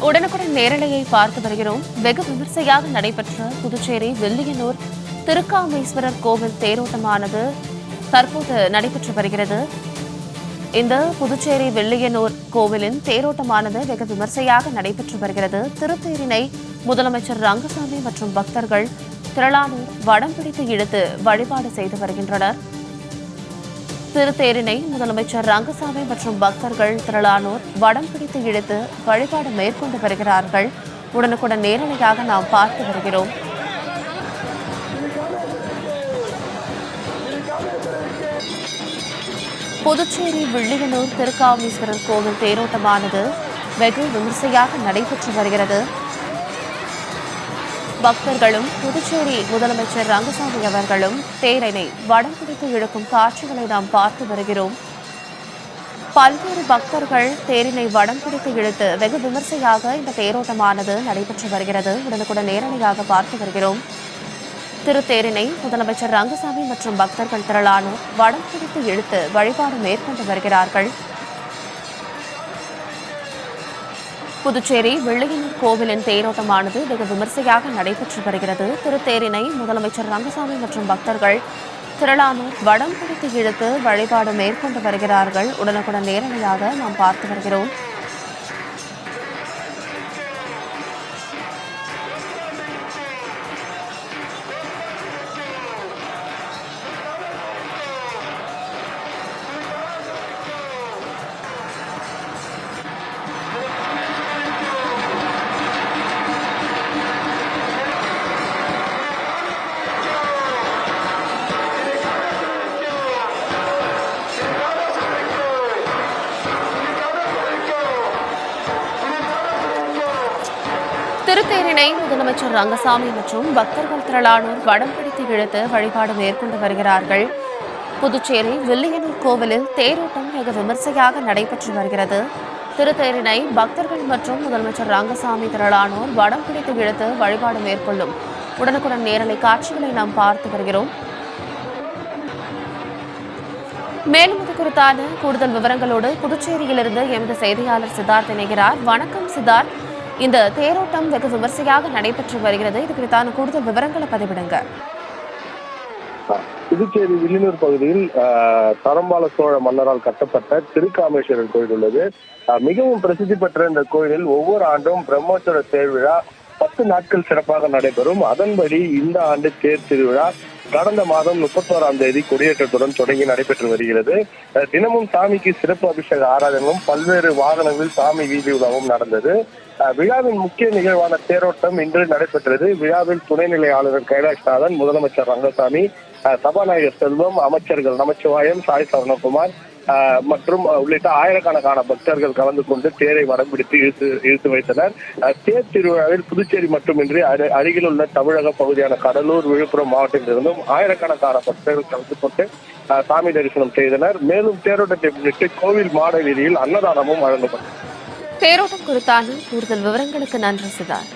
உடனுக்குடன் நேரலையை பார்த்து வருகிறோம். வெகு விமர்சையாக நடைபெற்ற புதுச்சேரி வில்லியனூர் திருக்காமேஸ்வரர் கோவில் தேரோட்டமானது தற்போது நடைபெற்று வருகிறது. இந்த புதுச்சேரி வில்லியனூர் கோவிலின் தேரோட்டமானது வெகு விமர்சையாக நடைபெற்று வருகிறது. திருத்தேரினை முதலமைச்சர் ரங்கசாமி மற்றும் பக்தர்கள் திரளானோர் வடம் பிடித்து இழுத்து வழிபாடு செய்து வருகின்றனர். திருத்தேரினை முதலமைச்சர் ரங்கசாமி மற்றும் பக்தர்கள் திரளானோர் வடம் பிடித்து இழுத்து வழிபாடு மேற்கொண்டு வருகிறார்கள். உடனுக்குடன் நேரலையாக நாம் பார்த்து வருகிறோம். புதுச்சேரி வில்லியனூர் திருக்காமேஸ்வரர் கோவில் தேரோட்டமானது வெகு விமர்சையாக நடைபெற்று வருகிறது. பக்தர்களும் புதுச்சேரி முதலமைச்சர் ரங்கசாமி அவர்களும் தேரினை வடம் பிடித்து இழுக்கும் காட்சிகளை நாம் பார்த்து வருகிறோம். பல்வேறு பக்தர்கள் தேரினை வடம் பிடித்து இழுத்து வெகு விமர்சையாக இந்த தேரோட்டமானது நடைபெற்று வருகிறது. உடனுக்குடன் நேரடியாக பார்த்து வருகிறோம். திருத்தேரினை முதலமைச்சர் ரங்கசாமி மற்றும் பக்தர்கள் திரளானோர் வடம் பிடித்து இழுத்து வழிபாடு மேற்கொண்டு வருகிறார்கள். புதுச்சேரி வில்லியனூர் கோவிலின் தேரோட்டமானது வெகு விமர்சையாக நடைபெற்று வருகிறது. திருத்தேரினை முதலமைச்சர் ரங்கசாமி மற்றும் பக்தர்கள் திரளானோர் வடம் பிடித்து இழுத்து வழிபாடு மேற்கொண்டு வருகிறார்கள். உடனுக்குடன் நேரடியாக நாம் பார்த்து வருகிறோம். திருத்தேரினை முதலமைச்சர் ரங்கசாமி மற்றும் பக்தர்கள் திரளானோர் வடம் பிடித்து இழுத்து வழிபாடு மேற்கொண்டு வருகிறார்கள். புதுச்சேரி வில்லியனூர் கோவிலில் தேரோட்டம் வெகு விமர்சையாக நடைபெற்று வருகிறது. திருத்தேரினை பக்தர்கள் மற்றும் முதலமைச்சர் ரங்கசாமி திரளானோர் வடம் பிடித்து இழுத்து வழிபாடு மேற்கொள்ளும் உடனுக்குடன் நேரலை காட்சிகளை நாம் பார்த்து வருகிறோம். மேலும் இது குறித்தான கூடுதல் விவரங்களோடு புதுச்சேரியிலிருந்து எமது செய்தியாளர் சித்தார்த் இணைகிறார். வணக்கம் சித்தார்த். இந்த தேரோட்டம் வெகு விமர்சையாக நடைபெற்று வருகிறது. இது குறித்தான கூடுதல் விவரங்களை பதிவிடுங்க. புதுச்சேரி வில்லியனூர் பகுதியில் தரம்பால சோழ மன்னரால் கட்டப்பட்ட திருக்காமேஸ்வரர் கோயில் உள்ளது. மிகவும் பிரசித்தி பெற்ற இந்த கோயிலில் ஒவ்வொரு ஆண்டும் பிரம்மோற்சவ தேர் விழா 10 நாட்கள் சிறப்பாக நடைபெறும். அதன்படி இந்த ஆண்டு தேர் திருவிழா கடந்த மாதம் 31ஆம் தேதி கொடியேற்றத்துடன் தொடங்கி நடைபெற்று வருகிறது. தினமும் சாமிக்கு சிறப்பு அபிஷேக ஆராதனையும் பல்வேறு வாகனங்களில் சாமி வீதி உலாவும் நடந்தது. விழாவின் முக்கிய நிகழ்வான தேரோட்டம் இன்று நடைபெற்றது. விழாவில் துணைநிலை ஆளுநர் கைலாஷ்நாதன், முதலமைச்சர் ரங்கசாமி, சபாநாயகர் செல்வம், அமைச்சர்கள் நமச்சிவாயம், சாய் சரவணகுமார் மற்றும் உள்ளிட்ட ஆயிரக்கணக்கான பக்தர்கள் கலந்து கொண்டு தேரை வடம் பிடித்து இழுத்து வைத்தனர். தேர் திருவிழாவில் புதுச்சேரி மட்டுமின்றி அருகில் உள்ள தமிழக பகுதியான கடலூர், விழுப்புரம் மாவட்டத்திலிருந்தும் ஆயிரக்கணக்கான பக்தர்கள் கலந்து கொண்டு சாமி தரிசனம் செய்தனர். மேலும் தேரோட்டத்தை முன்னிட்டு கோவில் மாட வீதியில் அன்னதானமும் வழங்கப்பட்டது. தேரோட்டம் குறித்தான கூடுதல் விவரங்களுக்கு நன்றி சித்தார்த்.